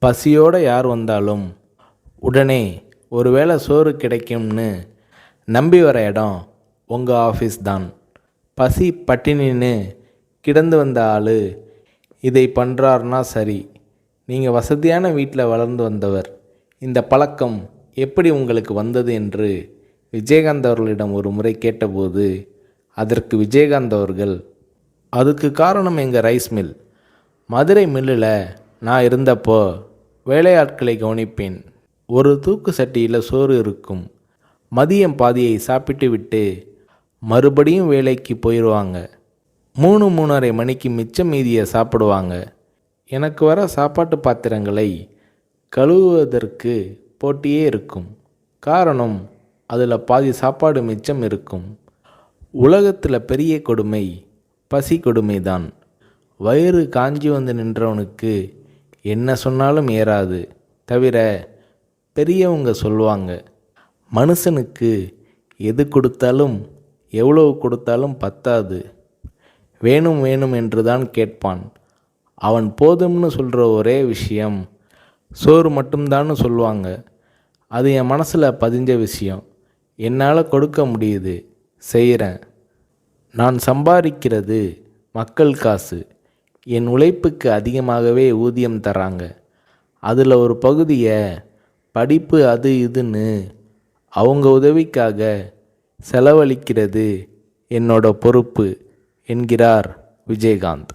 பசியோடு யார் வந்தாலும் உடனே ஒருவேளை சோறு கிடைக்கும்னு நம்பி வர இடம் உங்கள் ஆஃபீஸ் தான். பசி பட்டினின்னு கிடந்து வந்த ஆள் இதை பண்ணுறாருனா சரி. நீங்கள் வசதியான வீட்டில் வளர்ந்து வந்தவர். இந்த பழக்கம் எப்படி உங்களுக்கு வந்தது என்று விஜயகாந்த் அவர்களிடம் ஒரு முறை கேட்டபோது அதற்கு விஜயகாந்த் அவர்கள், அதுக்கு காரணம் எங்கள் ரைஸ் மில். மதுரை மில்லில் நான் இருந்தப்போ வேலையாட்களை கவனிப்பேன். ஒரு தூக்கு சட்டியில் சோறு இருக்கும். மதியம் பாதியை சாப்பிட்டு விட்டு மறுபடியும் வேலைக்கு போயிடுவாங்க. 3-3:30 மணிக்கு மிச்சம் மீதியை சாப்பிடுவாங்க. எனக்கு வர சாப்பாட்டு பாத்திரங்களை கழுவுவதற்கு போட்டியே இருக்கும். காரணம், அதில் பாதி சாப்பாடு மிச்சம் இருக்கும். உலகத்தில் பெரிய கொடுமை பசி கொடுமை தான். வயிறு காஞ்சி வந்து நின்றவனுக்கு என்ன சொன்னாலும் ஏறாது. தவிர பெரியவங்க சொல்லுவாங்க, மனுஷனுக்கு எது கொடுத்தாலும் எவ்வளவு கொடுத்தாலும் பத்தாது, வேணும் வேணும் என்று தான் கேட்பான். அவன் போதும்னு சொல்கிற ஒரே விஷயம் சோறு மட்டும்தான்னு சொல்லுவாங்க. அது என் மனசில் பதிஞ்ச விஷயம். என்னால் கொடுக்க முடியுது, செய்கிறேன். நான் சம்பாதிக்கிறது மக்கள் காசு. என் உழைப்புக்கு அதிகமாகவே ஊதியம் தராங்க. அதில் ஒரு பகுதியை படிப்பு அது இதுன்னு அவங்க உதவிக்காக செலவழிக்கிறது என்னோட பொறுப்பு என்கிறார் விஜயகாந்த்.